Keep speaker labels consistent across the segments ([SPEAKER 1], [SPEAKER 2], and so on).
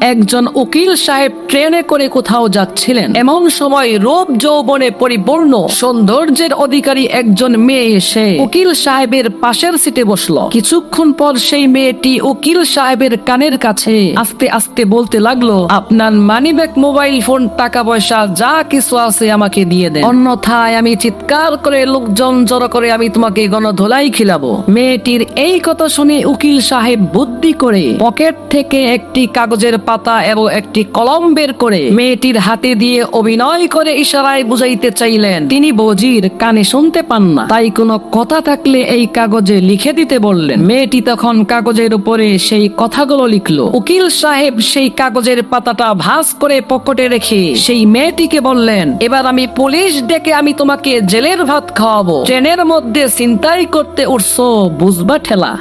[SPEAKER 1] একজন উকিল সাহেব ট্রেনে করে কোথাও যাচ্ছিলেন। এমন সময় রূপ যৌবনে পরিপূর্ণ সৌন্দর্যের অধিকারী একজন মেয়ে এসে উকিল সাহেবের পাশের সিটে বসলো। কিছুক্ষণ পর সেই মেয়েটি উকিল সাহেবের কানের কাছে আস্তে আস্তে বলতে লাগলো, আপনার মানিব্যাগ, মোবাইল ফোন, টাকা পয়সা যা কিছু আছে আমাকে দিয়ে দেন, অন্যথায় আমি চিৎকার করে লোকজন জড়ো করে আমি তোমাকে গণধোলাই খিলাবো। মেয়েটির এই কথা শুনে উকিল সাহেব বুদ্ধি করে পকেট থেকে একটি কাগজের পাতা এবং একটি কলম বের করে মেয়েটির হাতে দিয়ে অভিনয় করে ইশারায় বুঝাইতে চাইলেন তিনি বজির, কানে শুনতে পান না, তাই কোনো কথা থাকলে এই কাগজে লিখে দিতে বললেন। মেয়েটি তখন কাগজের উপরে সেই কথাগুলো লিখলো। উকিল সাহেব সেই কাগজের পাতাটা ভাঁজ করে পকেটে রেখে সেই মেয়েটিকে বললেন, এবার আমি পুলিশ ডেকে আমি তোমাকে জেলের ভাত খাওয়াবো। ট্রেনের মধ্যে ছিনতাই করতে উঠছো, বুঝবা ঠেলা।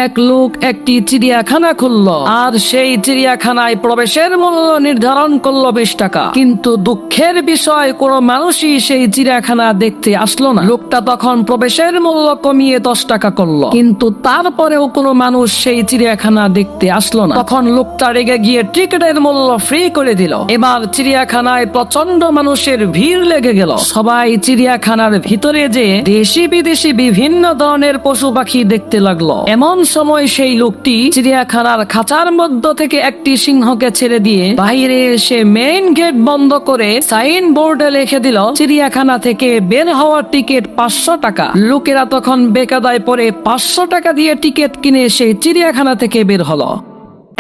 [SPEAKER 1] এক লোক একটি চিড়িয়াখানা খুললো আর সেই চিড়িয়াখানায় প্রবেশের মূল্য নির্ধারণ করলো 20 টাকা। কিন্তু দুঃখের বিষয়, কোনো মানুষই সেই চিড়িয়াখানা দেখতে আসলো না। লোকটা তখন প্রবেশের মূল্য কমিয়ে 10 টাকা করলো, কিন্তু তারপরেও কোনো মানুষ সেই চিড়িয়াখানা দেখতে আসলো না। তখন লোকটা রেগে গিয়ে টিকিটের মূল্য ফ্রি করে দিল। এবার চিড়িয়াখানায় প্রচন্ড মানুষের ভিড় লেগে গেল। সবাই চিড়িয়াখানার ভিতরে যে দেশি বিদেশি বিভিন্ন ধরনের পশু পাখি দেখতে লাগলো। এমন সময় সেই লোকটি চিড়িয়াখানার খাঁচার মধ্য থেকে একটি সিংহকে ছেড়ে দিয়ে বাইরে এসে মেইন গেট বন্ধ করে সাইন বোর্ডে লিখে দিল, চিড়িয়াখানা থেকে বের হওয়ার টিকিট 500 টাকা। লোকেরা তখন বেকায়দায় পড়ে 500 টাকা দিয়ে টিকিট কিনে সেই চিড়িয়াখানা থেকে বের হলো।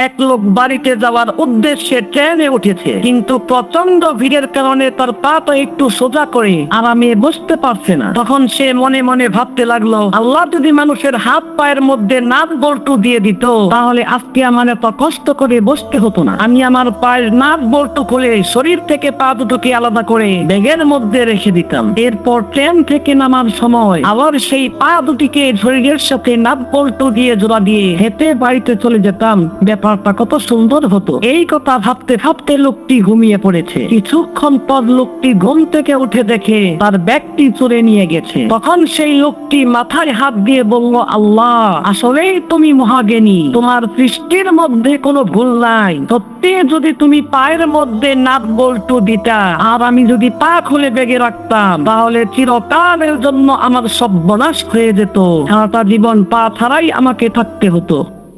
[SPEAKER 1] এক লোক বাড়িতে যাওয়ার উদ্দেশ্যে ট্রেনে উঠেছে, কিন্তু প্রচন্ড ভিড়ের কারণে তার পাটা একটু সোজা করে আরামে বসতে পারছে না। তখন সে মনে মনে ভাবতে লাগলো, আল্লাহ যদি মানুষের হাত পায়ের মধ্যে নাট বল্টু দিয়ে দিত, তাহলে আজকে আমার এত কষ্ট করে বসতে হতো না। আমি আমার পায়ের নাট বল্টু খুলে শরীর থেকে পা দুটোকে আলাদা করে ব্যাগের মধ্যে রেখে দিতাম। এরপর ট্রেন থেকে নামার সময় আবার সেই পা দুটিকে শরীরের সাথে নাট বল্টু দিয়ে জোড়া দিয়ে হেঁটে বাড়িতে চলে যেতাম। ব্যাপারটা কত সুন্দর হতো। এই কথা ভাবতে ভাবতে লোকটি ঘুমিয়ে পড়েছে। কিছুক্ষণ পর লোকটি ঘুম থেকে উঠে দেখে তার ব্যাগটি চুরে নিয়ে গেছে। তখন সেই লোকটি মাথায় হাত দিয়ে বলল, আল্লাহ, আসলেই তুমি মহাজ্ঞানী, তোমার সৃষ্টির মধ্যে কোনো ভুল নাই। সত্যি যদি তুমি পায়ের মধ্যে নাট বল্টু দিতা আর আমি যদি পা খুলে ব্যাগে রাখতাম, তাহলে চিরকালের জন্য আমার সর্বনাশ হয়ে যেত। সারাটা জীবন পা ছাড়াই আমাকে থাকতে হতো।